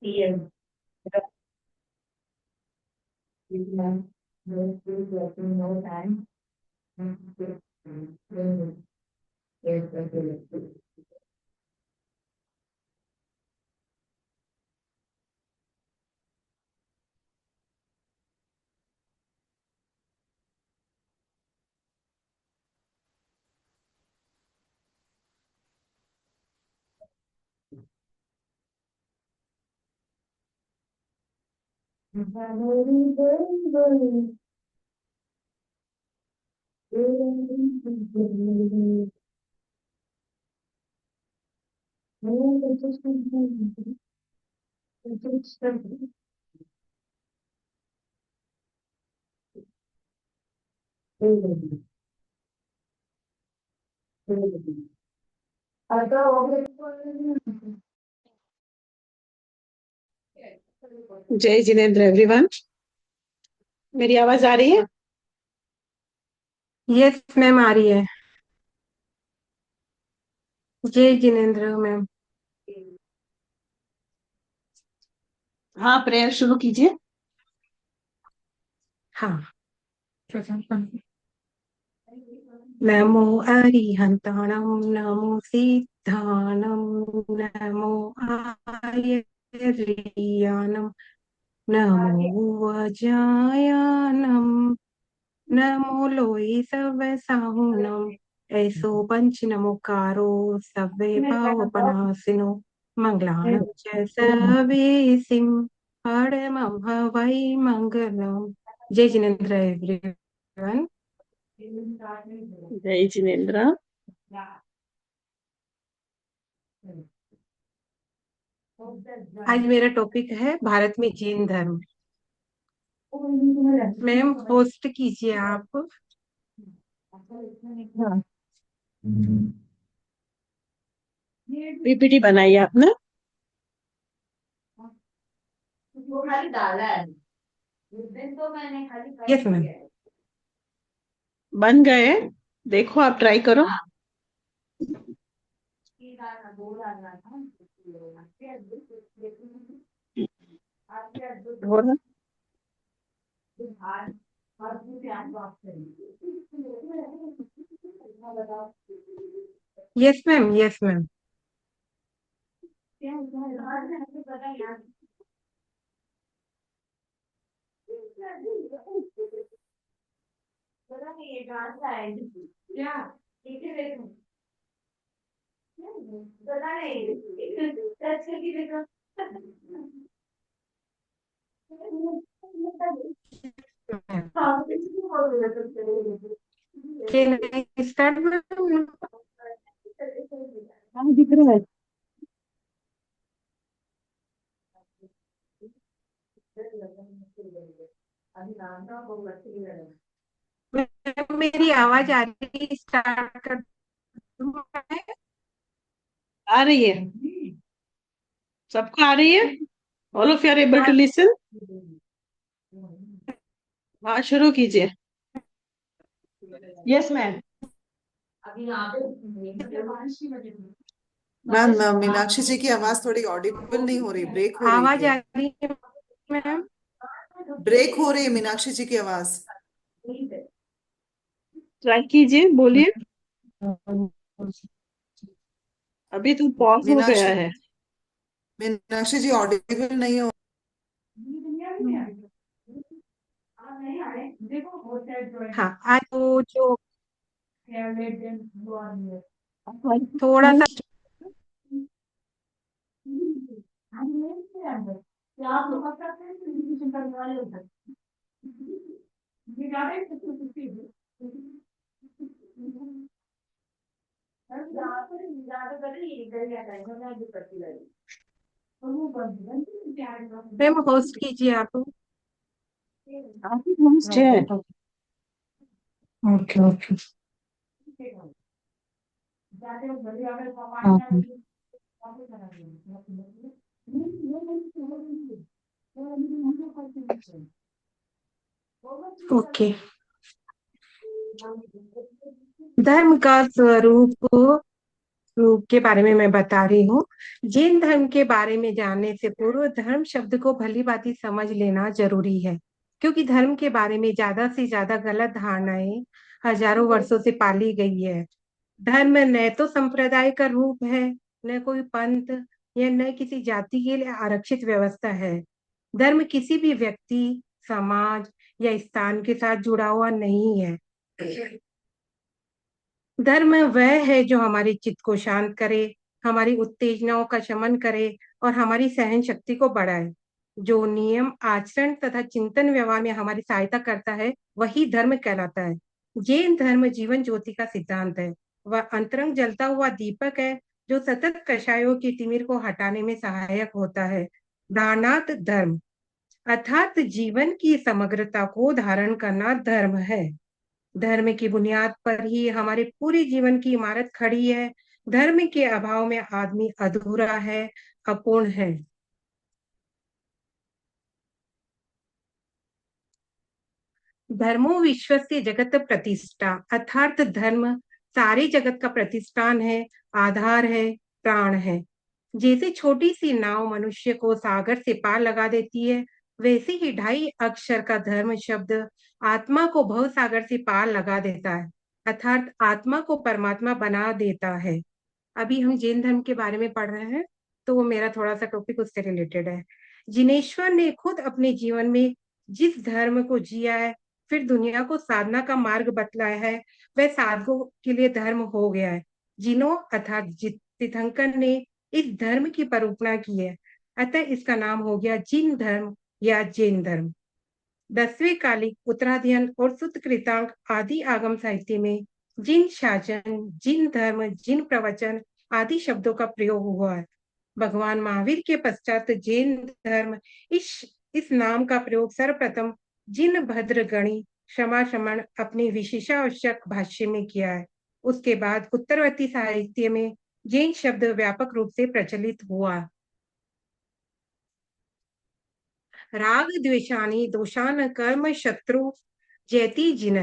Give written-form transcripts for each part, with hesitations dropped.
Yes. Yes. Yes. Yes. No time. Yes. जय Jinendra everyone. मेरी आवाज आ रही है? यस मैम, आ रही है। जय जिनेन्द्र मैम। हाँ, प्रेयर शुरू कीजिए। हाँ। नमो अरिहन्ताणं, नमो सिद्धाणं, नमो आर्यवर्याणं, नमो वज्रायाणं, नमो लोई सवसाहुणं, ऐसो पंच नमोकारो सव्वे पावपनाशिनो, मंगलानं च सर्वेसिं, परमं हवै मंगलम्। जय जिनेन्द्र एवरीवन। जय जिनेन्द्र। आज मेरा टॉपिक है भारत में जैन धर्म। मैम होस्ट कीजिए आप। पीपीटी बनाई आपने? वो खाली डाला है। उस दिन तो मैंने खाली कर यस मैम। दिया है। बन गए? देखो, आप ट्राई करो। ये डालना, दो डालना था। आपके अद्भुत हो रहा? आज अद्भुत आज बात करेंगे। बताओ। Yes ma'am, yes ma'am. क्या पता यार। पता नहीं ये कहाँ से आया क्या? ठीक है देखो। पता नहीं टच करके देखो। हाँ, कुछ भी बोल रहे थे। Can I start ma'am? हाँ, दिख रहा है। अभी नाम था वो बच्चे ही लगे। मैम मेरी आवाज आ रही है? स्टार्ट कर दूं मैं? आ रही है। सबको आ रही है? All of you are able to listen? हाँ, शुरू कीजिए। Yes ma'am. अभी यहाँ पे मैम मीनाक्षी जी की आवाज थोड़ी ऑडिबल नहीं हो रही, ब्रेक हो रही आवाज है। आ रही है मैम? ब्रेक हो रही है मीनाक्षी जी की आवाज। ट्राई कीजिए, बोलिए। अभी तो पॉज हो गया मीनाक्षी है। मीनाक्षी जी ऑडिबल नहीं हो। हाँ, आज वो जो थोड़ा सा मैम होस्ट कीजिए आप। काफी होस्ट है। Okay okay. ओके। धर्म का स्वरूप के बारे में मैं बता रही हूँ। जैन धर्म के बारे में जानने से पूर्व धर्म शब्द को भली भांति समझ लेना जरूरी है, क्योंकि धर्म के बारे में ज्यादा से ज्यादा गलत धारणाएं हजारों वर्षों से पाली गई है। धर्म न तो संप्रदाय का रूप है, न कोई पंथ, या न किसी जाति के लिए आरक्षित व्यवस्था है। धर्म किसी भी व्यक्ति, समाज या स्थान के साथ जुड़ा हुआ नहीं है। धर्म वह है जो हमारे चित्त को शांत करे, हमारी उत्तेजनाओं का शमन करे और हमारी सहन शक्ति को बढ़ाए। जो नियम, आचरण तथा चिंतन व्यवहार में हमारी सहायता करता है, वही धर्म कहलाता है। जैन धर्म जीवन ज्योति का सिद्धांत है। वह अंतरंग जलता हुआ दीपक है, जो सतत कषायों की तिमिर को हटाने में सहायक होता है। दानात धर्म अर्थात जीवन की समग्रता को धारण करना धर्म है। धर्म की बुनियाद पर ही हमारे पूरे जीवन की इमारत खड़ी है। धर्म के अभाव में आदमी अधूरा है, अपूर्ण है। धर्मो विश्वस्य जगत प्रतिष्ठा अर्थात धर्म सारे जगत का प्रतिष्ठान है, आधार है, प्राण है। जैसे छोटी सी नाव मनुष्य को सागर से पार लगा देती है, वैसे ही 2.5 अक्षर का धर्म शब्द आत्मा को भव सागर से पार लगा देता है, अर्थात आत्मा को परमात्मा बना देता है। अभी हम जैन धर्म के बारे में पढ़ रहे हैं, तो वो मेरा थोड़ा सा टॉपिक उससे रिलेटेड है। जिनेश्वर ने खुद अपने जीवन में जिस धर्म को जिया है, फिर दुनिया को साधना का मार्ग बतलाया है, वह साधकों के लिए धर्म हो गया है। जिनो अर्थात तीर्थंकर ने इस धर्म की परूपणा की है, अतः इसका नाम हो गया जिन धर्म या जैन धर्म। 10वें कालिक, उत्तराध्ययन और सुत्त कृतांक आदि आगम साहित्य में जिन शासन, जिन धर्म, जिन प्रवचन आदि शब्दों का प्रयोग हुआ है। भगवान महावीर के पश्चात जैन धर्म इस नाम का प्रयोग सर्वप्रथम जिन भद्रगणी क्षमा शमन अपने विशेषावश्यक भाष्य में किया है। उसके बाद उत्तरवर्ती साहित्य में जैन शब्द व्यापक रूप से प्रचलित हुआ। राग द्वेषानि दोषान कर्म शत्रु जैति जिन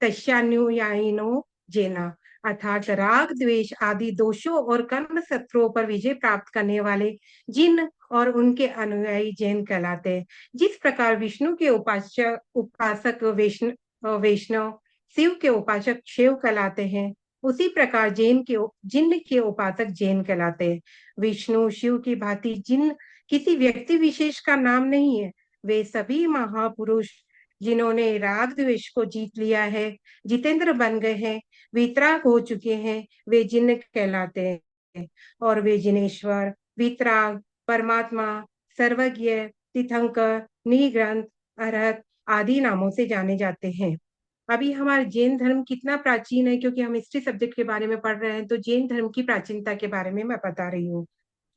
तस्यान्युयायिनो जेना अर्थात राग द्वेष आदि दोषों और कर्म शत्रुओं पर विजय प्राप्त करने वाले जिन और उनके अनुयायी जैन कहलाते हैं। जिस प्रकार विष्णु के उपासक वैष्णव, शिव के उपासक शैव कहलाते हैं, उसी प्रकार जिन के उपासक जैन कहलाते हैं। विष्णु शिव की भांति जिन किसी व्यक्ति विशेष का नाम नहीं है। वे सभी महापुरुष जिन्होंने राग द्वेष को जीत लिया है, जितेंद्र बन गए हैं, वितराग हो चुके हैं, वे जिन कहलाते हैं। और वे जिनेश्वर, वितराग, परमात्मा, सर्वज्ञ, तीर्थंकर, निग्रंथ, अरहत आदि नामों से जाने जाते हैं। अभी हमारा जैन धर्म कितना प्राचीन है, क्योंकि हम हिस्ट्री सब्जेक्ट के बारे में पढ़ रहे हैं, तो जैन धर्म की प्राचीनता के बारे में मैं बता रही हूँ।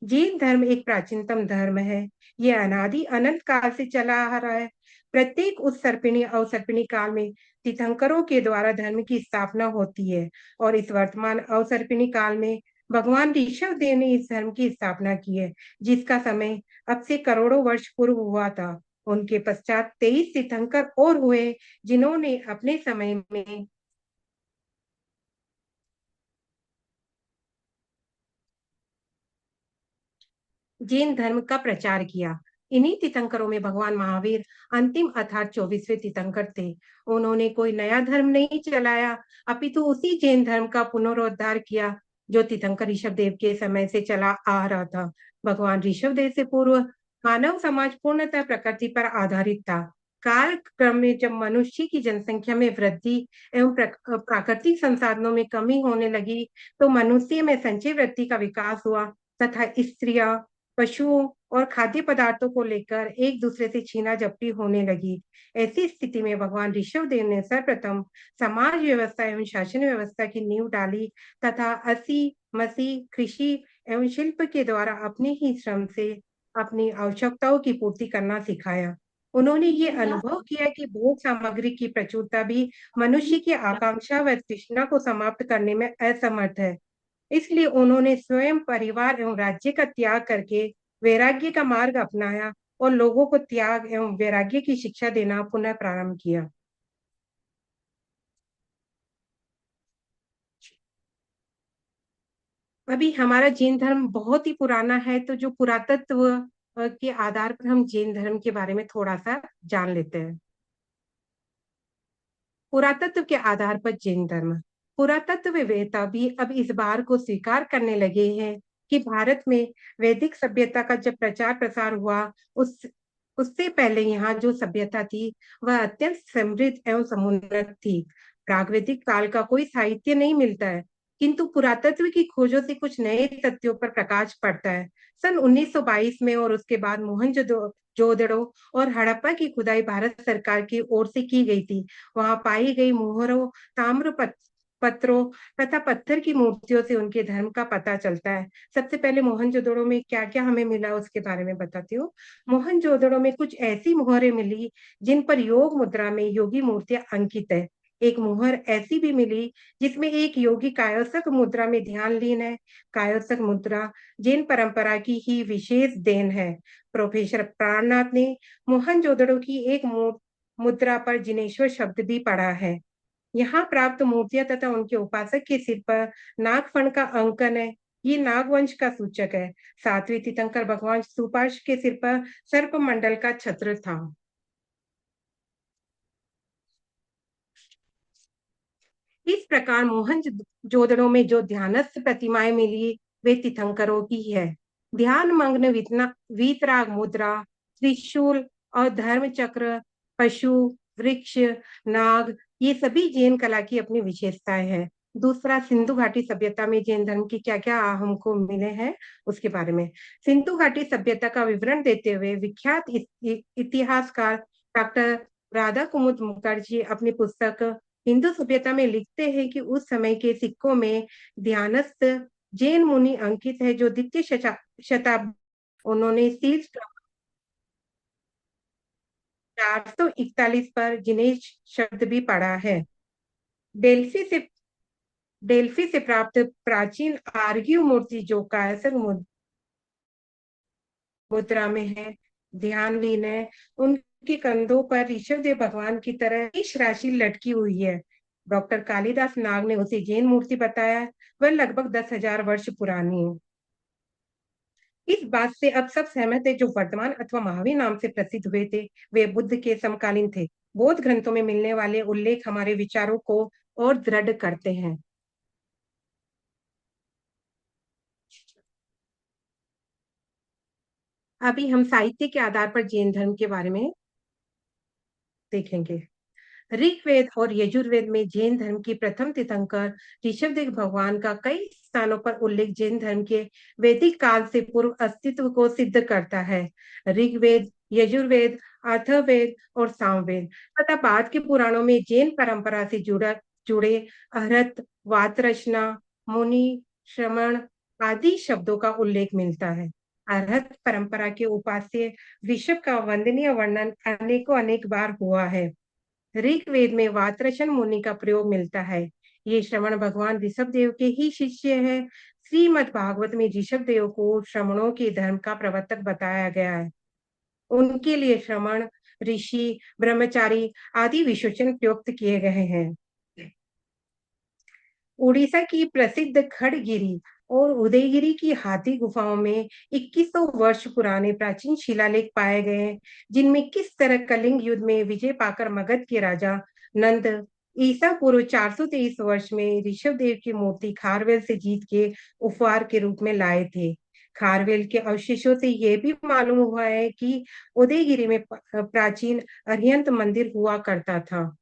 जैन धर्म एक प्राचीनतम धर्म है। यह अनादि अनंत काल से चला आ रहा है। प्रत्येक उत्सर्पिणी अवसर्पिणी काल में तीर्थंकरों के द्वारा धर्म की स्थापना होती है, और इस वर्तमान अवसर्पिणी काल में भगवान ऋषभ देव ने इस धर्म की स्थापना की है, जिसका समय अब से करोड़ों वर्ष पूर्व हुआ था। उनके पश्चात 23 तीर्थंकर और हुए, जिन्होंने अपने समय में जैन धर्म का प्रचार किया। इन्हीं तीर्थंकरों में भगवान महावीर अंतिम अर्थात 24वें तीर्थंकर थे। उन्होंने कोई नया धर्म नहीं चलाया, अपितु उसी जैन धर्म का पुनरुद्धार किया जो तीर्थंकर ऋषभ देव के समय से चला आ रहा था। भगवान ऋषभ देव से पूर्व मानव समाज पूर्णतः प्रकृति पर आधारित था। काल क्रम में जब मनुष्य की जनसंख्या में वृद्धि एवं प्राकृतिक संसाधनों में कमी होने लगी, तो मनुष्य में संचय वृत्ति का विकास हुआ तथा स्त्रियां, पशुओं और खाद्य पदार्थों को लेकर एक दूसरे से छीना झपटी होने लगी। ऐसी स्थिति में भगवान ऋषभ देव ने सर्वप्रथम समाज व्यवस्था एवं शासन व्यवस्था की नींव डाली तथा असी मसी कृषि एवं शिल्प के द्वारा अपने ही श्रम से अपनी आवश्यकताओं की पूर्ति करना सिखाया। उन्होंने ये अनुभव किया कि भोग सामग्री की प्रचुरता भी मनुष्य की आकांक्षा व तृष्णा को समाप्त करने में असमर्थ है। इसलिए उन्होंने स्वयं परिवार एवं राज्य का त्याग करके वैराग्य का मार्ग अपनाया और लोगों को त्याग एवं वैराग्य की शिक्षा देना पुनः प्रारंभ किया। अभी हमारा जैन धर्म बहुत ही पुराना है, तो जो पुरातत्व के आधार पर हम जैन धर्म के बारे में थोड़ा सा जान लेते हैं। पुरातत्व के आधार पर जैन धर्म। पुरातत्ववेत्ता भी अब इस बार को स्वीकार करने लगे हैं कि भारत में वैदिक सभ्यता का जब प्रचार प्रसार हुआ, उस उससे पहले यहाँ जो सभ्यता थी वह अत्यंत समृद्ध एवं समुन्नत थी। प्रागवैदिक काल का कोई साहित्य नहीं मिलता है, किंतु पुरातत्व की खोजों से कुछ नए तथ्यों पर प्रकाश पड़ता है। सन 1922 में और उसके बाद मोहनजोदड़ो और हड़प्पा की खुदाई भारत सरकार की ओर से की गई थी। वहां पाई गई मोहरों, ताम्र पत्रों तथा पत्थर की मूर्तियों से उनके धर्म का पता चलता है। सबसे पहले मोहनजोदड़ो में क्या क्या हमें मिला उसके बारे में बताती हूँ। मोहनजोदड़ो में कुछ ऐसी मोहरें मिली जिन पर योग मुद्रा में योगी मूर्तियां अंकित है। एक मोहर ऐसी भी मिली जिसमें एक योगी कायोत्सक मुद्रा में ध्यान लीन है। कायोत्सक मुद्रा जैन परंपरा की ही विशेष देन है। प्रोफेसर प्राणनाथ ने मोहनजोदड़ो की एक मुद्रा पर जिनेश्वर शब्द भी पढ़ा है। यहाँ प्राप्त मूर्तियां तथा उनके उपासक के सिर पर नागफण का अंकन है। ये नागवंश का सूचक है। सातवें तीर्थंकर भगवान सुपार्श के सिर पर सर्प मंडल का छत्र था। इस प्रकार मोहनजोदड़ो में जो ध्यानस्थ प्रतिमाएं मिली वे तीर्थंकरों की है। ध्यान मग्न वीतराग मुद्रा, त्रिशूल और धर्म चक्र, पशु, वृक्ष, नाग, ये सभी जैन कला की अपनी विशेषताएं हैं। दूसरा, सिंधु घाटी सभ्यता में जैन धर्म की क्या क्या हमको मिले हैं उसके बारे में। सिंधु घाटी सभ्यता का विवरण देते हुए विख्यात इतिहासकार डॉक्टर राधा कुमुद मुखर्जी अपनी पुस्तक हिंदू सभ्यता में लिखते हैं कि उस समय के सिक्कों में ध्यानस्थ जैन मुनि अंकित है, जो द्वितीय शताब्दी उन्होंने शीर्ष 441 पर जिनेश शब्द भी पढ़ा है। डेल्फी से प्राप्त प्राचीन आर्घ्य मूर्ति जो कायसक मुद्रा में है, ध्यान लीन है। उनके कंधों पर ऋषभदेव भगवान की तरह इस राशि लटकी हुई है। डॉक्टर कालिदास नाग ने उसे जैन मूर्ति बताया। वह लगभग 10,000 वर्ष पुरानी है। इस बात से अब सब सहमत है जो वर्धमान अथवा महावीर नाम से प्रसिद्ध हुए थे वे बुद्ध के समकालीन थे। बौद्ध ग्रंथों में मिलने वाले उल्लेख हमारे विचारों को और दृढ़ करते हैं। अभी हम साहित्य के आधार पर जैन धर्म के बारे में देखेंगे। ऋग्वेद और यजुर्वेद में जैन धर्म की प्रथम तीर्थंकर ऋषभदेव भगवान का कई स्थानों पर उल्लेख जैन धर्म के वैदिक काल से पूर्व अस्तित्व को सिद्ध करता है। ऋग्वेद, यजुर्वेद, अथर्ववेद और सामवेद तथा बाद के पुराणों में जैन परंपरा से जुड़े अहरत, वातरचना, मुनि, श्रमण आदि शब्दों का उल्लेख मिलता है। अरहत परंपरा के उपास्य ऋषभ का वंदनीय वर्णन अनेक बार हुआ है। ऋग्वेद में वात्रशन मुनि का प्रयोग मिलता है। ये श्रवण भगवान ऋषभ देव के ही शिष्य है। श्रीमद् भागवत में ऋषभ देव को श्रमणों के धर्म का प्रवर्तक बताया गया है। उनके लिए श्रमण, ऋषि, ब्रह्मचारी आदि विशेषण प्रयुक्त किए गए हैं। उड़ीसा की प्रसिद्ध खड़गिरी और उदयगिरी की हाथी गुफाओं में 2100 वर्ष पुराने प्राचीन शिलालेख पाए गए हैं, जिनमें किस तरह कलिंग युद्ध में विजय पाकर मगध के राजा नंद ईसा पूर्व 423 वर्ष में ऋषभदेव की मूर्ति खारवेल से जीत के उपहार के रूप में लाए थे। खारवेल के अवशेषों से यह भी मालूम हुआ है कि उदयगिरी में प्राचीन अरिहंत मंदिर हुआ करता था।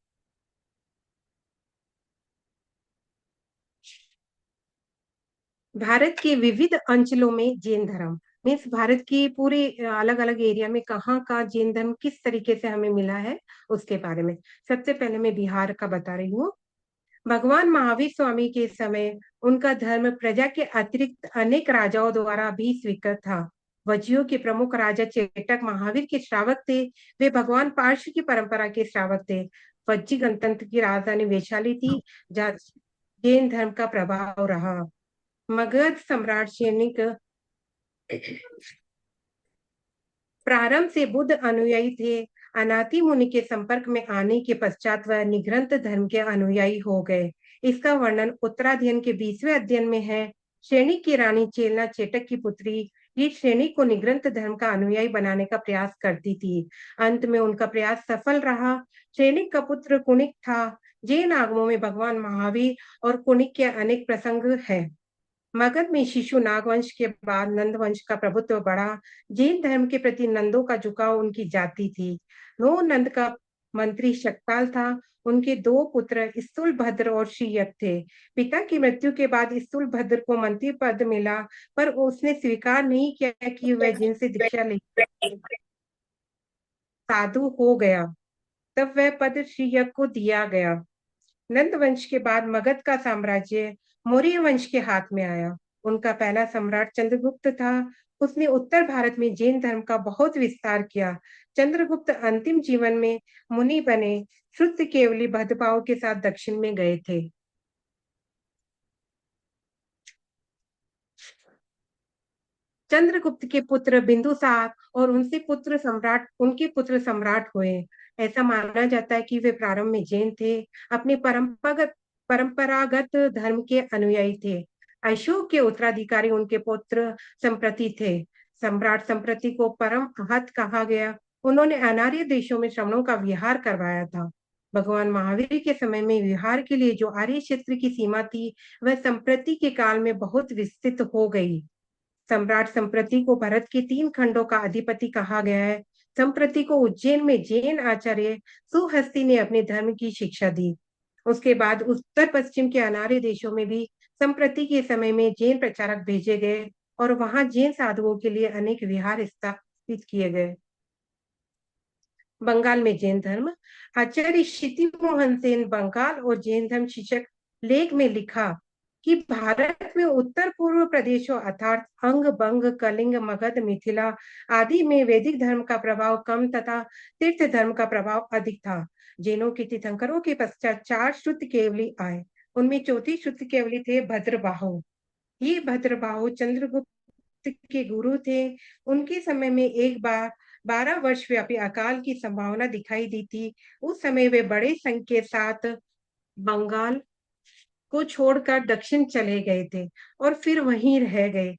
भारत के विविध अंचलों में जैन धर्म मीन्स भारत की पूरे अलग अलग एरिया में कहाँ का जैन धर्म किस तरीके से हमें मिला है उसके बारे में। सबसे पहले मैं बिहार का बता रही हूँ। भगवान महावीर स्वामी के समय उनका धर्म प्रजा के अतिरिक्त अनेक राजाओं द्वारा भी स्वीकृत था। वज्जियों के प्रमुख राजा चेटक महावीर के श्रावक थे। वे भगवान पार्श्व की परंपरा के श्रावक थे। वज्जी गणतंत्र की राजधानी वैशाली थी, जहाँ जैन धर्म का प्रभाव रहा। मगध सम्राट सैनिक प्रारंभ से बुद्ध अनुयायी थे। अनाति मुनि के संपर्क में आने के पश्चात वह निग्रंथ धर्म के अनुयायी हो गए। इसका वर्णन उत्तराध्ययन के 20वें अध्ययन में है। श्रेणी की रानी चेलना चेटक की पुत्री ये श्रेणी को निग्रंथ धर्म का अनुयायी बनाने का प्रयास करती थी। अंत में उनका प्रयास सफल रहा। श्रेणी का पुत्र कुणिक था। जैन आगमों में भगवान महावीर और कुणिक के अनेक प्रसंग है। मगध में शिशु नागवंश के बाद नंद वंश का प्रभुत्व बढ़ा। जैन धर्म के प्रति नंदों का झुकाव उनकी जाति थी। नो नंद का मंत्री शक्ताल था। उनके दो पुत्र स्थूलभद्र और श्रीयक थे। पिता की मृत्यु के बाद स्थूलभद्र को मंत्री पद मिला, पर उसने स्वीकार नहीं किया कि वह जिनसे दीक्षा ले साधु हो गया। तब वह पद श्रीयक को दिया गया। नंद वंश के बाद मगध का साम्राज्य मौर्य वंश के हाथ में आया। उनका पहला सम्राट चंद्रगुप्त था। उसने उत्तर भारत में जैन धर्म का बहुत विस्तार किया। चंद्रगुप्त अंतिम जीवन में मुनि बने। शुद्ध केवली भद्रभाव के साथ दक्षिण में गए थे। चंद्रगुप्त के पुत्र बिंदुसार और उनके पुत्र सम्राट हुए। ऐसा माना जाता है कि वे प्रारंभ में जैन थे, अपने परंपरागत धर्म के अनुयायी थे। अशोक के उत्तराधिकारी उनके पुत्र संप्रति थे। सम्राट संप्रति को परम आहत कहा गया। उन्होंने अनार्य देशों में श्रमणों का विहार करवाया था। भगवान महावीर के समय में विहार के लिए जो आर्य क्षेत्र की सीमा थी, वह संप्रति के काल में बहुत विस्तृत हो गई। सम्राट संप्रति को भारत के 3 खंडों का अधिपति कहा गया है। संप्रति को उज्जैन में जैन आचार्य सुहस्ती ने अपने धर्म की शिक्षा दी। उसके बाद उत्तर पश्चिम के अनार्य देशों में भी संप्रति के समय में जैन प्रचारक भेजे गए और वहां जैन साधुओं के लिए अनेक विहार स्थापित किए गए। बंगाल में जैन धर्म। आचार्य क्षिति मोहन सेन बंगाल और जैन धर्म शीर्षक लेख में लिखा कि भारत में उत्तर पूर्व प्रदेशों अर्थात अंग, बंग, कलिंग, मगध, मिथिला आदि में वैदिक धर्म का प्रभाव कम तथा तीर्थ धर्म का प्रभाव अधिक था। जैनों के तीर्थंकरों के पश्चात 4 शुद्ध केवली आए। उनमें चौथी शुद्ध केवली थे भद्रबाहु। ये भद्रबाहु चंद्रगुप्त के गुरु थे। उनके समय में एक बार 12 वर्ष व्यापी अकाल की संभावना दिखाई दी थी। उस समय वे बड़े संघ के साथ बंगाल को छोड़कर दक्षिण चले गए थे और फिर वहीं रह गए।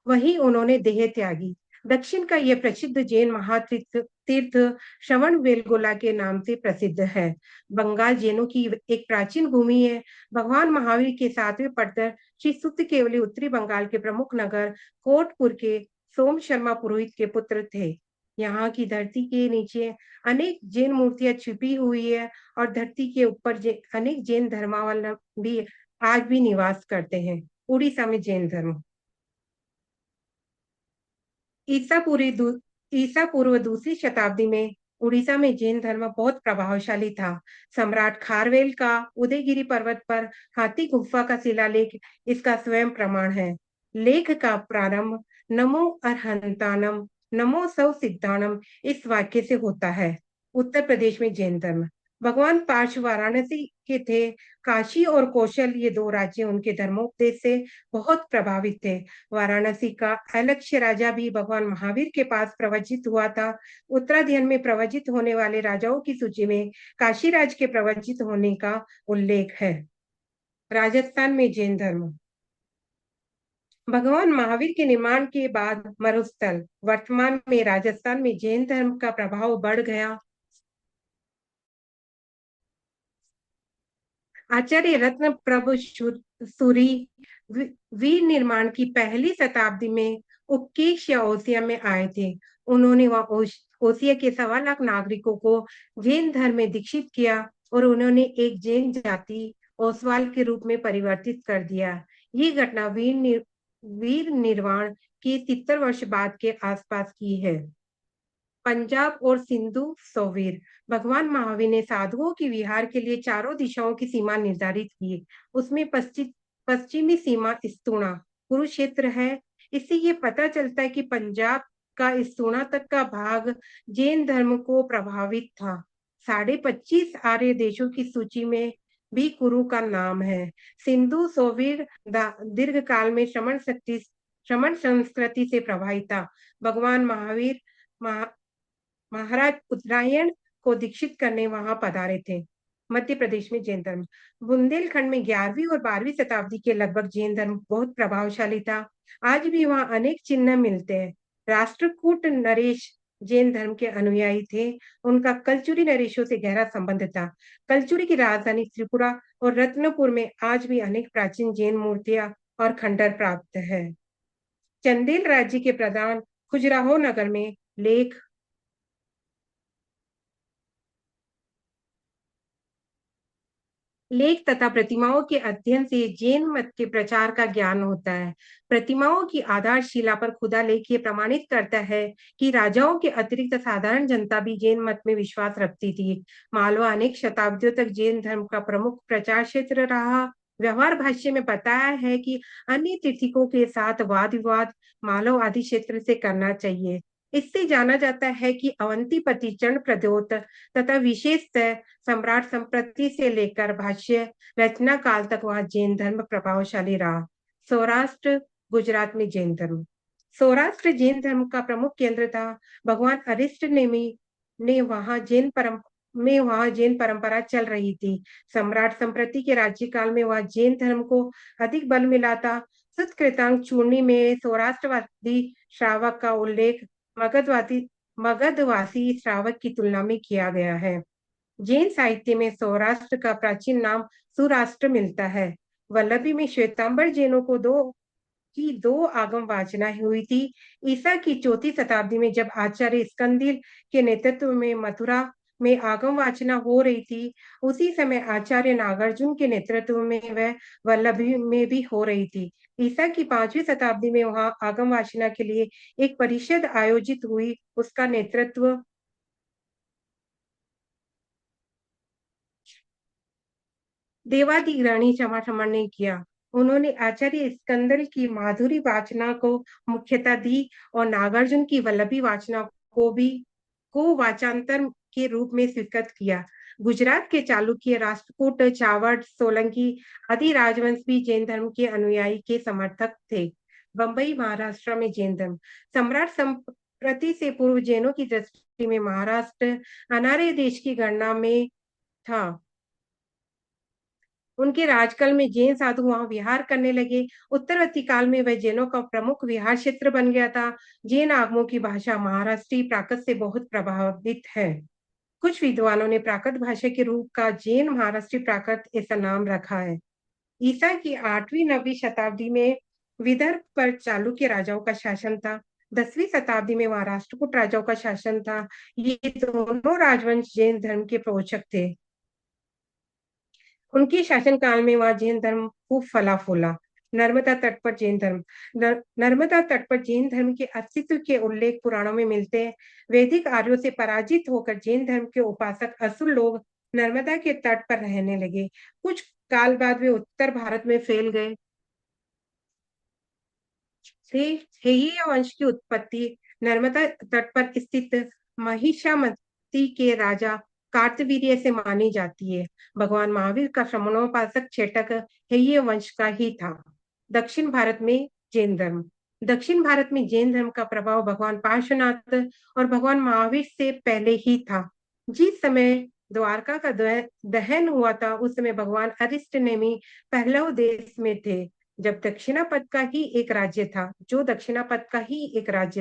वहीं उन्होंने देह त्यागी। दक्षिण का यह प्रसिद्ध जैन महातीर्थ तीर्थ श्रवण बेलगोला के नाम से प्रसिद्ध है। बंगाल जैनों की एक प्राचीन भूमि है। भगवान महावीर के 7वें पड़तर श्री सुत्त केवली उत्तरी बंगाल के प्रमुख नगर कोटपुर के सोम शर्मा पुरोहित के पुत्र थे। यहाँ की धरती के नीचे अनेक जैन मूर्तियां छिपी हुई है और धरती के ऊपर अनेक जैन धर्मावलंबी आज भी निवास करते हैं। उड़ीसा में जैन धर्म। ईसा पूर्व दूसरी शताब्दी में उड़ीसा में जैन धर्म बहुत प्रभावशाली था। सम्राट खारवेल का उदयगिरी पर्वत पर हाथी गुफा का शिलालेख इसका स्वयं प्रमाण है। लेख का प्रारंभ नमो अरहंतानम नमो सौ सिद्धानम इस वाक्य से होता है। उत्तर प्रदेश में जैन धर्म। भगवान पार्श वाराणसी के थे। काशी और कौशल ये 2 राज्य उनके धर्मोपदेश से बहुत प्रभावित थे। वाराणसी का अलक्ष्य राजा भी भगवान महावीर के पास प्रवचित हुआ था। उत्तरायण में प्रवचित होने वाले राजाओं की सूची में काशीराज के प्रवचित होने का उल्लेख है। राजस्थान में जैन धर्म। भगवान महावीर के निर्माण के बाद मरुस्थल वर्तमान में राजस्थान में जैन धर्म का प्रभाव बढ़ गया। आचार्य रत्न प्रभु सूरी वीर निर्माण की पहली शताब्दी में उपकेश या ओसिया में आए थे। उन्होंने वहां ओसिया के 1.25 लाख नागरिकों को जैन धर्म में दीक्षित किया और उन्होंने एक जैन जाति ओसवाल के रूप में परिवर्तित कर दिया। ये घटना वीर निर्वाण के 70 वर्ष बाद के आसपास की है। पंजाब और सिंधु सोवीर। भगवान महावीर ने साधुओं की विहार के लिए चारों दिशाओं की सीमा निर्धारित की। उसमें पश्चिमी सीमा स्तूणा कुरुक्षेत्र है। इससे ये पता चलता है कि पंजाब का स्तूणा तक का भाग जैन धर्म को प्रभावित था। 25.5 आर्य देशों की सूची में भी कुरु का नाम है। सिंधु सोवीर दीर्घ काल में श्रमण संस्कृति से प्रभावित था। भगवान महावीर महाराज उत्तरायण को दीक्षित करने वहां पधारे थे। मध्य प्रदेश में जैन धर्म। बुंदेलखंड में 11वीं और 12वीं शताब्दी के लगभग जैन धर्म बहुत प्रभावशाली था। आज भी वहाँ अनेक चिन्ह मिलते हैं। राष्ट्रकूट नरेश जैन धर्म के अनुयायी थे। उनका कलचुरी नरेशों से गहरा संबंध था। कलचुरी की राजधानी त्रिपुरा और रत्नपुर में आज भी अनेक प्राचीन जैन मूर्तियां और खंडर प्राप्त है। चंदेल राज्य के प्रधान खजुराहो नगर में लेख तथा प्रतिमाओं के अध्ययन से जैन मत के प्रचार का ज्ञान होता है। प्रतिमाओं की आधारशिला पर खुदा लेख ये प्रमाणित करता है कि राजाओं के अतिरिक्त साधारण जनता भी जैन मत में विश्वास रखती थी। मालवा अनेक शताब्दियों तक जैन धर्म का प्रमुख प्रचार क्षेत्र रहा। व्यवहार भाष्य में बताया है कि अन्य तीर्थिकों के साथ वाद विवाद मालव आदि क्षेत्र से करना चाहिए। इससे जाना जाता है कि अवंतीपति चंड प्रद्योत तथा विशेषतः सम्राट संप्रति से लेकर भाष्य रचना काल तक वह जैन धर्म प्रभावशाली रहा। सौराष्ट्र गुजरात में जैन धर्म। सौराष्ट्र जैन धर्म का प्रमुख केंद्र था। भगवान अरिष्ट ने वहाँ जैन परंपरा चल रही थी। सम्राट संप्रति के राज्यकाल में वह जैन धर्म को अधिक बल मिला था। सुतकृतांग चूर्णी में सौराष्ट्रवादी श्रावक का उल्लेख मगधवासी श्रावक की तुलना में किया गया है। जैन साहित्य में सौराष्ट्र का प्राचीन नाम सुराष्ट्र मिलता है। वल्लभी में श्वेतांबर जैनों को दो आगम वाचना हुई थी। ईसा की 4वीं शताब्दी में जब आचार्य स्कंदिल के नेतृत्व में मथुरा में आगम वाचना हो रही थी, उसी समय आचार्य नागार्जुन के नेतृत्व में वह वल्लभी में भी हो रही थी। ईसा की 5वीं शताब्दी में वहां आगम वाचना के लिए एक परिषद आयोजित हुई। उसका नेतृत्व देवादी रानी चमाठमण ने किया। उन्होंने आचार्य स्कंदल की माधुरी वाचना को मुख्यता दी और नागार्जुन की वल्लभी वाचना को वाचांतर के रूप में स्वीकृत किया। गुजरात के चालुक्य, राष्ट्रकूट, चावड़, सोलंकी आदि राजवंश भी जैन धर्म के अनुयायी के समर्थक थे। बंबई महाराष्ट्र में जैन धर्म। सम्राट संप्रति से पूर्व जैनों की दृष्टि में महाराष्ट्र अनार्य देश की गणना में था। उनके राजकाल में जैन साधु वहां विहार करने लगे। उत्तरवर्ती काल में वह जैनों का प्रमुख विहार क्षेत्र बन गया था। जैन आगमों की भाषा महाराष्ट्री प्राकृत से बहुत प्रभावित है। कुछ विद्वानों ने प्राकृत भाषा के रूप का जैन महाराष्ट्री प्राकृत ऐसा नाम रखा है। ईसा की 8वीं-9वीं शताब्दी में विदर्भ पर चालुक्य राजाओं का शासन था। 10वीं शताब्दी में वहां राष्ट्रकूट राजाओं का शासन था। ये दोनों राजवंश जैन धर्म के प्रवचक थे। उनके शासनकाल में वहां जैन धर्म खूब फला फूला। नर्मदा तट पर जैन धर्म। नर्मदा तट पर जैन धर्म के अस्तित्व के उल्लेख पुराणों में मिलते हैं। वैदिक आर्यों से पराजित होकर जैन धर्म के उपासक असुर लोग नर्मदा के तट पर रहने लगे। कुछ काल बाद वे उत्तर भारत में फैल गए थे। हेय वंश की उत्पत्ति नर्मदा तट पर स्थित महिषामती के राजा कार्तवीर्य से मानी जाती है। भगवान महावीर का श्रमणोपासक छेटक हेय वंश का ही था। दक्षिण भारत में जैन धर्म। दक्षिण भारत में जैन धर्म का प्रभाव भगवान पार्श्वनाथ और भगवान महावीर से पहले ही था। जिस समय द्वारका का दहन हुआ था, उस समय भगवान अरिष्ट नेमि पहलव देश में थे, जब दक्षिणापथ का ही एक राज्य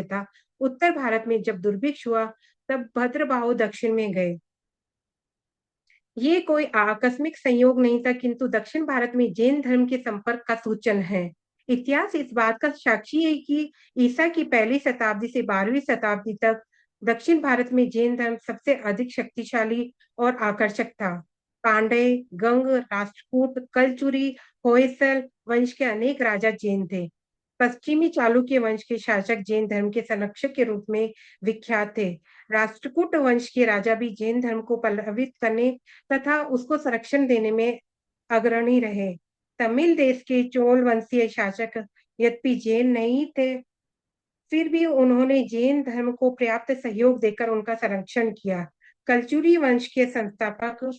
था। उत्तर भारत में जब दुर्भिक्ष हुआ, तब भद्रबाहु दक्षिण में गए। ये कोई आकस्मिक संयोग नहीं था, किंतु दक्षिण भारत में जैन धर्म के संपर्क का सूचन है। इतिहास इस बात का साक्षी है कि ईसा की 1ली शताब्दी से 12वीं शताब्दी तक दक्षिण भारत में जैन धर्म सबसे अधिक शक्तिशाली और आकर्षक था। पांड्य, गंग, राष्ट्रकूट, कलचुरी, होयसल वंश के अनेक राजा जैन थे। पश्चिमी चालुक्य वंश के शासक जैन धर्म के संरक्षक के रूप में विख्यात थे। राष्ट्रकूट वंश के राजा भी जैन धर्म को पल्लवित करने तथा उसको संरक्षण देने में अग्रणी रहे। तमिल देश के चोल वंशीय शासक यद्यपि जैन नहीं थे, फिर भी उन्होंने जैन धर्म को पर्याप्त सहयोग देकर उनका संरक्षण किया। कलचुरी वंश के संस्थापक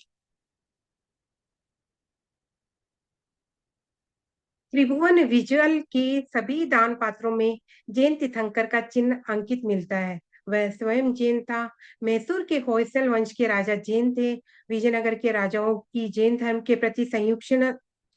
त्रिभुवन विजय के सभी दान पात्रों में जैन तीर्थंकर का चिन्ह अंकित मिलता है। वह स्वयं जैन था। मैसूर के होयसल वंश के राजा जैन थे। विजयनगर के राजाओं की जैन धर्म के प्रति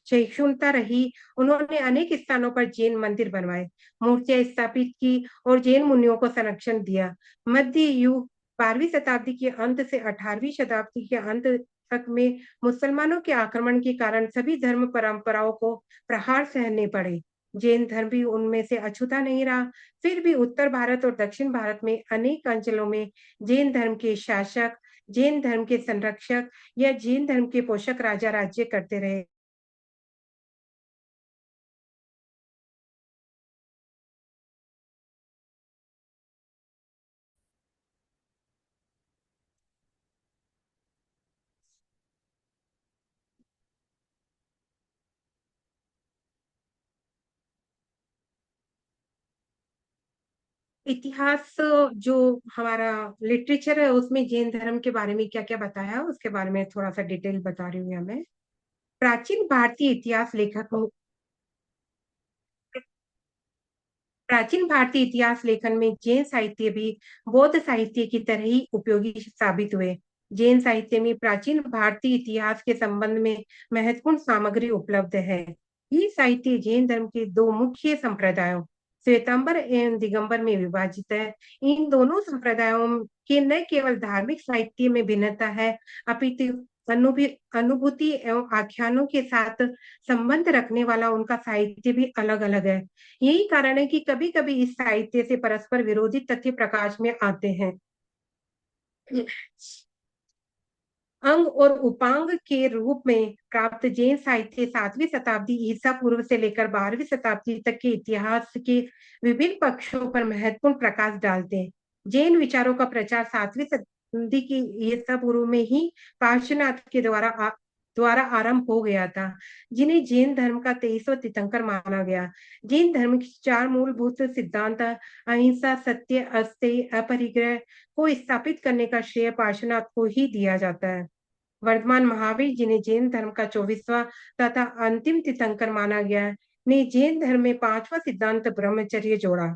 सहिष्णुता रही। उन्होंने अनेक स्थानों पर जैन मंदिर बनवाए, मूर्तियां स्थापित की और जैन मुनियों को संरक्षण दिया। मध्य युग 12वीं शताब्दी के अंत से 18वीं शताब्दी के अंत तक में मुसलमानों के आक्रमण के कारण सभी धर्म परंपराओं को प्रहार सहने पड़े। जैन धर्म भी उनमें से अछूता नहीं रहा। फिर भी उत्तर भारत और दक्षिण भारत में अनेक अंचलों में जैन धर्म के शासक, जैन धर्म के संरक्षक या जैन धर्म के पोषक राजा राज्य करते रहे। इतिहास जो हमारा लिटरेचर है उसमें जैन धर्म के बारे में क्या क्या बताया उसके बारे में थोड़ा सा डिटेल बता रही हूँ मैं। प्राचीन भारतीय इतिहास लेखक प्राचीन भारतीय इतिहास लेखन में जैन साहित्य भी बौद्ध साहित्य की तरह ही उपयोगी साबित हुए। जैन साहित्य में प्राचीन भारतीय इतिहास के संबंध में महत्वपूर्ण सामग्री उपलब्ध है। ये साहित्य जैन धर्म के दो मुख्य संप्रदायों श्वेतांबर एवं दिगंबर में विभाजित है। इन दोनों संप्रदायों के न केवल धार्मिक साहित्य में भिन्नता है, अपितु अनुभूति एवं आख्यानों के साथ संबंध रखने वाला उनका साहित्य भी अलग अलग है। यही कारण है कि कभी कभी इस साहित्य से परस्पर विरोधी तथ्य प्रकाश में आते हैं। अंग और उपांग के रूप में प्राप्त जैन साहित्य 7वीं शताब्दी ईसा पूर्व से लेकर 12वीं शताब्दी तक के इतिहास के विभिन्न पक्षों पर महत्वपूर्ण प्रकाश डालते हैं। जैन विचारों का प्रचार 7वीं शताब्दी की ईसा पूर्व में ही पार्श्वनाथ के द्वारा आरंभ हो गया था, जिन्हें जैन धर्म का 23वां तीर्थंकर माना गया। जैन धर्म के 4 मूलभूत सिद्धांत अहिंसा, सत्य, अस्तेय, अपरिग्रह को स्थापित करने का श्रेय पार्श्वनाथ को ही दिया जाता है। वर्तमान महावीर, जिन्हें जैन धर्म का 24वां तथा अंतिम तीर्थंकर माना गया, ने जैन धर्म में 5वां सिद्धांत ब्रह्मचर्य जोड़ा।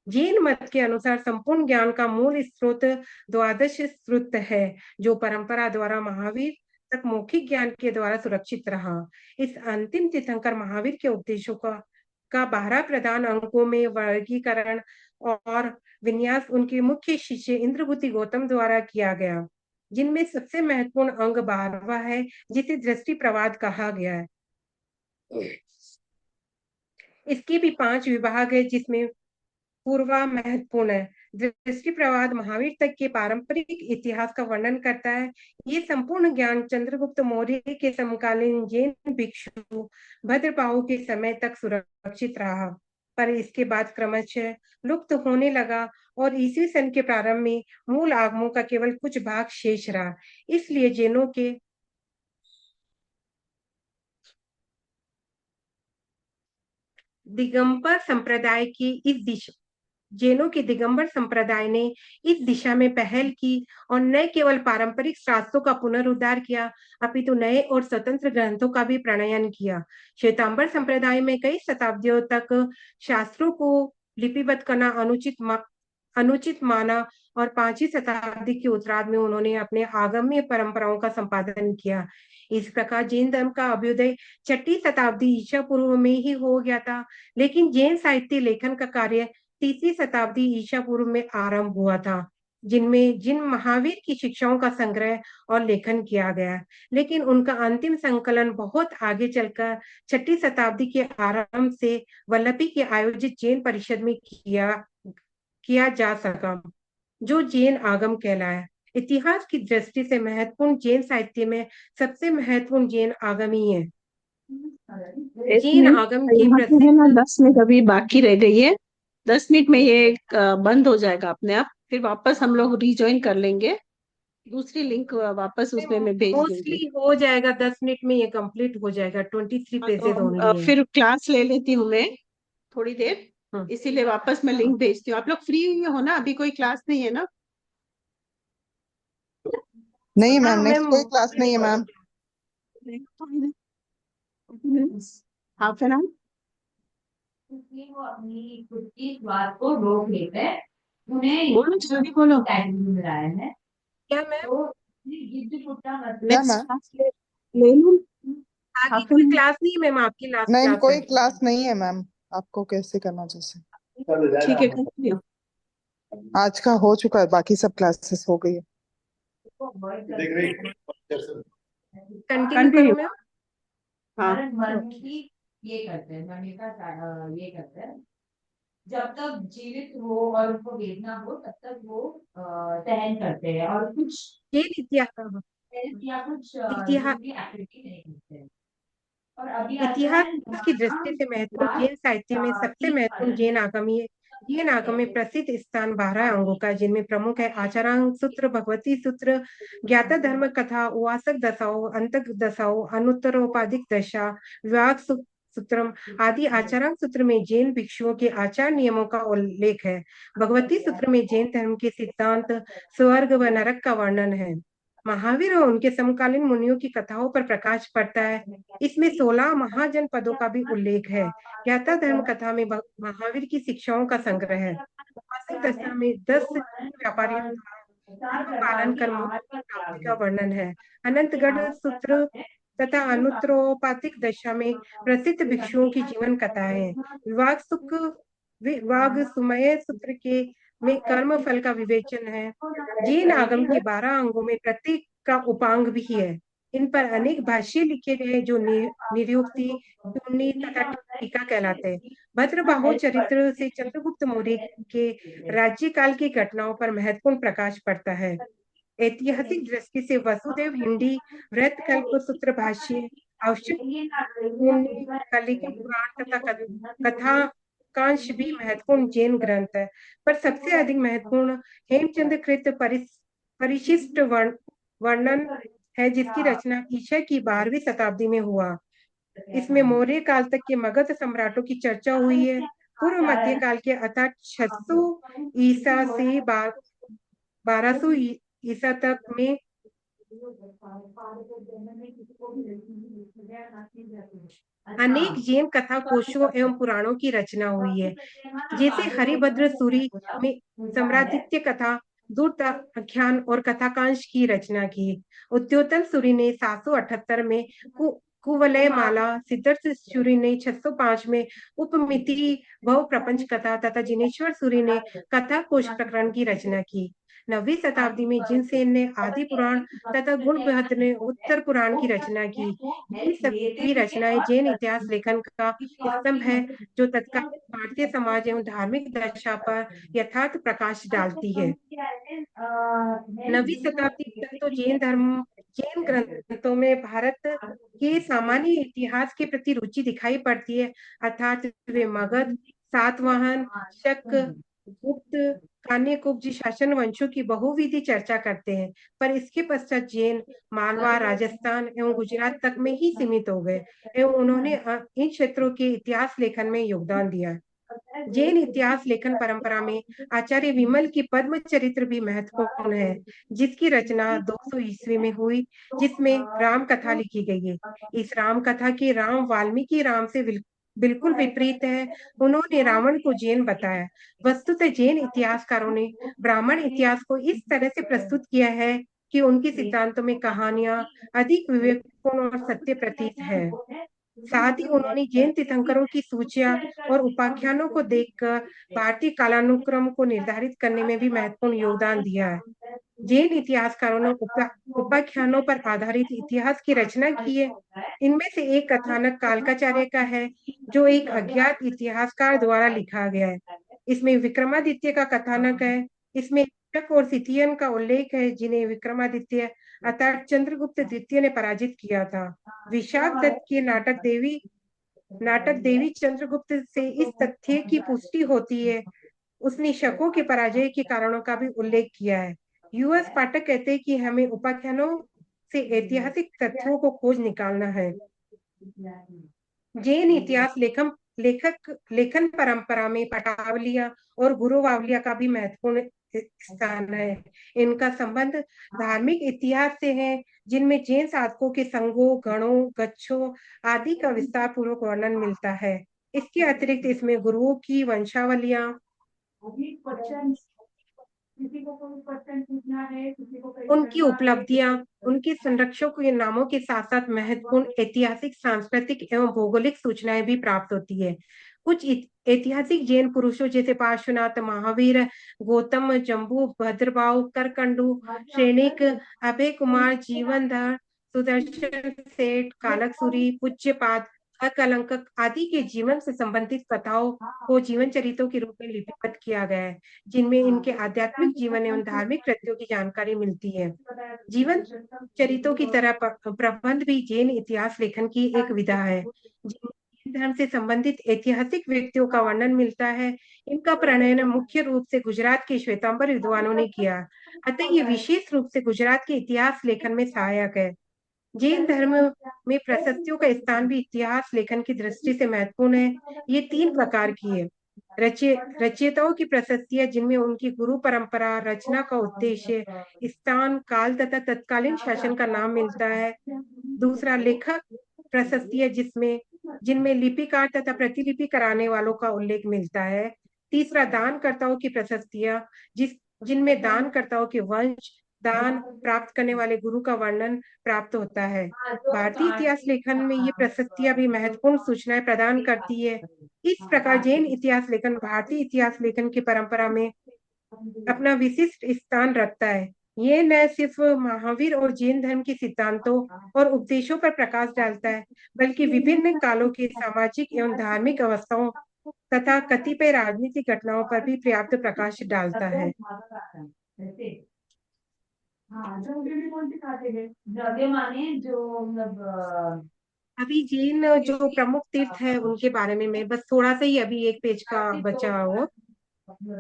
जैन मत के अनुसार संपूर्ण ज्ञान का मूल स्रोत द्वादश श्रुत है, जो परंपरा द्वारा महावीर तक मौखिक ज्ञान के द्वारा सुरक्षित रहा। इस अंतिम तीर्थंकर महावीर के उपदेशों का 12 प्रधान अंकों में वर्गीकरण और विन्यास उनके मुख्य शिष्य इंद्रभूति गौतम द्वारा किया गया, जिनमें सबसे महत्वपूर्ण अंग 12वां है, जिसे दृष्टि प्रवाद कहा गया है। इसके भी 5 विभाग है, जिसमें पूर्वा महत्वपूर्ण है। दृष्टि प्रवाद महावीर तक के पारंपरिक इतिहास का वर्णन करता है। ये संपूर्ण ज्ञान चंद्रगुप्त मौर्य के समकालीन जैन भिक्षु भद्रपाहु के समय तक सुरक्षित रहा, पर इसके बाद क्रमशः लुप्त होने लगा और ईस्वी सन के प्रारंभ में मूल आगमों का केवल कुछ भाग शेष रहा। इसलिए जैनों के दिगंबर संप्रदाय की इस दिशा जैनों के दिगंबर संप्रदाय ने इस दिशा में पहल की और न केवल पारंपरिक शास्त्रों का पुनरुद्धार किया, अपितु नए और स्वतंत्र ग्रंथों का भी प्रणयन किया। श्वेतांबर संप्रदाय में कई शताब्दियों तक शास्त्रों को लिपिबद्ध करना अनुचित माना और 5वीं शताब्दी के उत्तरार्ध में उन्होंने अपने आगम्य परंपराओं का संपादन किया। इस प्रकार जैन धर्म का अभ्युदय 6वीं शताब्दी ईसा पूर्व में ही हो गया था, लेकिन जैन साहित्य लेखन का कार्य 3वीं शताब्दी ईसा पूर्व में आरंभ हुआ था, जिन महावीर की शिक्षाओं का संग्रह और लेखन किया गया, लेकिन उनका अंतिम संकलन बहुत आगे चलकर 6वीं शताब्दी के आरंभ से वल्लभी के आयोजित जैन परिषद में किया जा सका, जो जैन आगम कहलाया। इतिहास की दृष्टि से महत्वपूर्ण जैन साहित्य में सबसे महत्वपूर्ण जैन आगम ही है। जैन आगम की यहाँ पे है ना प्रसिद्ध 10 मिनट अभी बाकी रह गई है। 10 मिनट में ये बंद हो जाएगा अपने आप, फिर वापस हम लोग रिज्वाइन कर लेंगे। दूसरी लिंक वापस उसमें मैं भेज दूंगी। मोस्टली हो जाएगा, 10 मिनट में ये कंप्लीट हो जाएगा। 23 हाँ, पेजेस तो ओनली है। फिर क्लास ले लेती हूँ मैं थोड़ी देर, इसीलिए वापस मैं लिंक भेजती हूँ। आप लोग फ्री हो ना? अभी कोई क्लास नहीं है ना? नहीं मैम, हाँ नेक्स्ट मैम, कोई क्लास नहीं है मैम। Half an hour. क्योंकि वो अपनी खुद की बात को रोक लेते हैं उन्हें बोलो जल्दी बोलो। कैटेगरी में लाया है। क्या मैम? तो गिद्ध कुत्ता मतलब क्या नेक्स्ट मैम? क्लास ले लूं? आगे आपको कोई क्लास नहीं है मैम, आपकी लास्ट नहीं, क्लास कोई है। क्लास नहीं है मैम। आपको कैसे करना जैसे। ठीक है, कंटिन्यू। आज का हो चुका है, बाकी सब क्लासेस हो गई है। उसको avoid करते हैं। Continue continue. करूँ मैम? हाँ। हमारे मन ओके। की ये करते हैं, मन का ये करते हैं। जब तक जीवित हो और उनको वेदना हो तब तक वो सहन करते हैं और कुछ ये इतिहास, या कुछ इतिहास जरूरी एक्टिविटी नहीं करते हैं। और अभी आता इतिहास है की हमारा दृष्टि से महत्वपूर्ण क्लास जैन साहित्य में सबसे तीन महत्वपूर्ण फलन जैन आगम में प्रसिद्ध स्थान 12 अंगों का, जिनमें प्रमुख है आचारांग सूत्र, भगवती सूत्र, ज्ञाता धर्म कथा, उवासक दशाओं, अंतक दशाओं, अनुत्तरोपाधिक दशा, विवाह सूत्रम आदि। आचारांग सूत्र में जैन भिक्षुओं के आचार नियमों का उल्लेख है। भगवती सूत्र में जैन धर्म के सिद्धांत, स्वर्ग व नरक का वर्णन है। महावीर और उनके समकालीन मुनियों की कथाओं पर प्रकाश पड़ता है। इसमें 16 महाजन पदों का भी उल्लेख है। ज्ञाता धर्म कथा में महावीर की शिक्षाओं का संग्रह है। उपासक दशा में 10 व्यापारियों द्वारा धर्म पालन कर मोक्ष की प्राप्ति का वर्णन है। अनंतगढ़ सूत्र तथा अनुत्तरोपातिक दशा में प्रसिद्ध भिक्षुओं की जीवन कथाएं हैं। विवाग सुमय सूत्र के में कर्म फल का विवेचन है। जैन आगम के 12 अंगों में प्रत्येक का उपांग भी है। इन पर अनेक भाष्य लिखे गए जो निरुक्ति, टुन्नी तथा टीका कहलाते हैं। भद्रबाहु चरित्र से चंद्रगुप्त मौर्य के राज्यकाल की घटनाओं पर महत्वपूर्ण प्रकाश पड़ता है। ऐतिहासिक दृष्टि से वसुदेव हिंदी, व्रत कल्प सूत्र भाष्य, आवश्यक कलिका पुराण तथा कथा कांश भी महत्वपूर्ण जैन ग्रंथ है। पर सबसे अधिक महत्वपूर्ण हेमचंद्र कृत परिशिष्ट वर्णन है, जिसकी रचना ईसा की 12वीं शताब्दी में हुआ। इसमें मौर्य काल तक के मगध सम्राटों की चर्चा हुई है। पूर्व मध्य काल के अर्थात 600 ईसा से 1200 ईसा तक में अनेक जैन कथा कोशों एवं पुराणों की रचना हुई है। जैसे हरिभद्र सूरी में सम्रादित्य कथा, दूताख्यान और कथाकांश की रचना की। उद्योतन सूरी ने 778 में कुवलय माला, सिद्धार्थ सूरी ने 605 में उपमिति भव प्रपंच कथा तथा जिनेश्वर सूरी ने कथा कोश प्रकरण की रचना की। 9वीं शताब्दी में जिनसेन ने आदि पुराण तथा गुणबहत ने उत्तर पुराण की रचना की। ये सभी रचनाएं जैन इतिहास लेखन का स्तंभ है, जो तत्कालीन भारतीय समाज एवं धार्मिक दशा पर यथार्थ प्रकाश डालती है। 9वीं शताब्दी तक तो जैन ग्रंथों में भारत के सामान्य इतिहास के प्रति रुचि दिखाई पड़ती है, अर्थात वे मगध, सातवाहन, शक, गुप्त, कान्यकुब्ज शासन वंशों की बहुविधि चर्चा करते हैं। पर इसके पश्चात जैन मालवा, राजस्थान एवं गुजरात तक में ही सीमित हो गए एवं उन्होंने इन क्षेत्रों के इतिहास लेखन में योगदान दिया। जैन इतिहास लेखन परंपरा में आचार्य विमल की पद्म चरित्र भी महत्वपूर्ण है, जिसकी रचना 200 ईस्वी में हुई, जिसमें राम कथा लिखी गई है। इस राम कथा के राम वाल्मीकि राम से बिल्कुल विपरीत है। उन्होंने रावण को जैन बताया। वस्तुतः जैन इतिहासकारों ने ब्राह्मण इतिहास को इस तरह से प्रस्तुत किया है कि उनके सिद्धांतों में कहानियां अधिक विवेकपूर्ण और सत्य प्रतीत है। साथ ही उन्होंने जैन तीर्थंकरों की सूचियां और उपाख्यानों को देखकर भारतीय कालानुक्रम को निर्धारित करने में भी महत्वपूर्ण योगदान दिया है। जैन इतिहासकारों ने उपाख्यानों पर आधारित इतिहास की रचना की है। इनमें से एक कथानक कालकाचार्य का है, जो एक अज्ञात इतिहासकार द्वारा लिखा गया है। इसमें विक्रमादित्य का कथानक है। इसमें शक और सिथियन का उल्लेख है, जिन्हें विक्रमादित्य अर्थात चंद्रगुप्त द्वितीय ने पराजित किया था। विशाख दत्त के नाटक देवी चंद्रगुप्त से इस तथ्य की पुष्टि होती है। उसने शकों के पराजय के कारणों का भी उल्लेख किया है। यूएस पाठक कहते हैं कि हमें उपाख्यानों से ऐतिहासिक तथ्यों को खोज निकालना है। जैन इतिहास लेखन परंपरा में पटावलिया और गुरुवावलिया का भी महत्वपूर्ण स्थान है। इनका संबंध धार्मिक इतिहास से है, जिनमें जैन साधकों के संगों, गणों, गच्छों आदि का विस्तार पूर्वक वर्णन मिलता है। इसके अतिरिक्त इसमें गुरुओं की वंशावलियां किसी को कोई क्वेश्चन पूछना है, किसी को कोई उनकी करना है, उपलब्धियां, उनके संरक्षकों के नामों के साथ साथ महत्वपूर्ण ऐतिहासिक, सांस्कृतिक एवं भौगोलिक सूचनाएं भी प्राप्त होती है। कुछ ऐतिहासिक जैन पुरुषों जैसे पार्श्वनाथ, महावीर, गौतम, जम्बू, भद्रभाव, करकंडू, सैनिक, अभय कुमार, जीवनधर, सुदर्शन सेठ, कालकसूरी, पूज्यपाद, अकलंक आदि के जीवन से संबंधित कथाओं को जीवन चरित्रों के रूप में लिपिबद्ध किया गया है, जिनमें इनके आध्यात्मिक जीवन एवं धार्मिक कृत्यों की जानकारी मिलती है। जीवन चरित्रों की तरह प्रबंध भी जैन इतिहास लेखन की एक विधा है, जिनमें जैन धर्म से संबंधित ऐतिहासिक व्यक्तियों का वर्णन मिलता है। इनका प्रणयन मुख्य रूप से गुजरात के श्वेतांबर विद्वानों ने किया, अतः ये विशेष रूप से गुजरात के इतिहास लेखन में सहायक है। जैन धर्म में प्रशस्तियों का स्थान भी इतिहास लेखन की दृष्टि से महत्वपूर्ण है। ये 3 प्रकार की है। रचयिताओं की प्रशस्तियां, जिनमें उनकी गुरु परंपरा, रचना का उद्देश्य, स्थान, काल तथा तत्कालीन शासन का नाम मिलता है। दूसरा, लेखक प्रशस्तियां, जिनमें लिपिकार तथा प्रतिलिपि कराने वालों का उल्लेख मिलता है। तीसरा, दानकर्ताओं की प्रशस्तियां, जिनमें दानकर्ताओं के वंश, दान प्राप्त करने वाले गुरु का वर्णन प्राप्त होता है। भारतीय इतिहास लेखन में ये प्रशस्तियां भी महत्वपूर्ण सूचनाएं प्रदान करती है। इस प्रकार जैन इतिहास लेखन भारतीय इतिहास लेखन की परंपरा में अपना विशिष्ट स्थान रखता है। ये न सिर्फ महावीर और जैन धर्म के सिद्धांतों और उपदेशों पर प्रकाश डालता है, बल्कि विभिन्न कालों के सामाजिक एवं धार्मिक अवस्थाओं तथा कतिपय राजनीतिक घटनाओं पर भी पर्याप्त प्रकाश डालता है। हाँ, जो मुझे भी कौन सिखाते थे द्रव्य माने जो मतलब अभी जैन जो प्रमुख तीर्थ है उनके बारे में मैं बस थोड़ा सा ही, अभी एक पेज का बचा हो।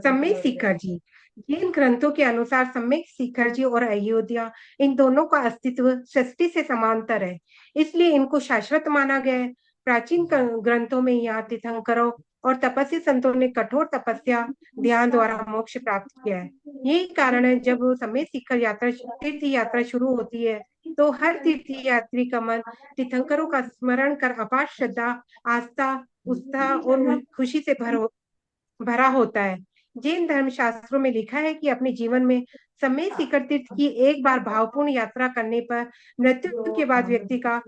सम्यक शिखर जी, जैन ग्रंथों के अनुसार सम्यक शिखर जी और अयोध्या, इन दोनों का अस्तित्व सृष्टि से समांतर है, इसलिए इनको शाश्वत माना गया है। प्राचीन ग्रंथों में यहाँ तीर्थंकरों और तपस्वी संतों ने कठोर तपस्या, ध्यान द्वारा मोक्ष प्राप्त किया है। यही कारण है जब सम्यक शिखर यात्रा, तीर्थ यात्रा शुरू होती है, तो हर तीर्थ यात्री का मन तीर्थंकरों का स्मरण कर अपार श्रद्धा, आस्था, उत्साह और खुशी से भरा होता है। जैन धर्म शास्त्रों में लिखा है कि अपने जीवन में समय शिखर तीर्थ की एक बार भावपूर्ण यात्रा करने पर मृत्यु के बाद व्यक्ति का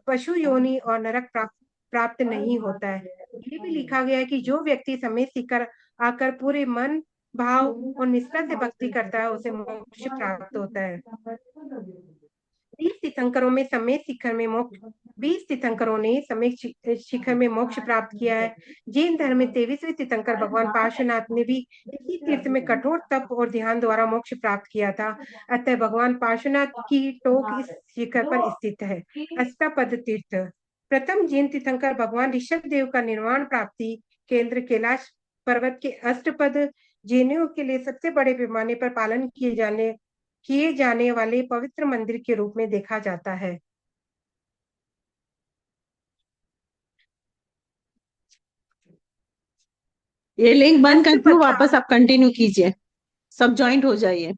पशु योनि और नरक प्राप्त नहीं होता है। ये भी लिखा गया है कि जो व्यक्ति समय शिखर आकर पूरे मन, भाव और निष्ठा से भक्ति करता है, उसे मोक्ष प्राप्त होता है। 20 तीर्थंकरों ने समय शिखर में मोक्ष प्राप्त किया है। जैन धर्म में 23वें तीर्थंकर भगवान पार्श्वनाथ ने भी इसी तीर्थ में कठोर तप और ध्यान द्वारा मोक्ष प्राप्त किया था। अतः भगवान पार्श्वनाथ की टोक इस शिखर पर स्थित है। अष्टपद तीर्थ, प्रथम जैन तीर्थंकर भगवान ऋषभ देव का निर्वाण प्राप्ति केंद्र कैलाश पर्वत के अष्टपद जैनियों के लिए सबसे बड़े पैमाने पर पालन किए जाने वाले पवित्र मंदिर के रूप में देखा जाता है। ये लिंक बंद कर दूं, अष्टपद वापस आप कंटिन्यू कीजिए, सब ज्वाइंट हो जाइए।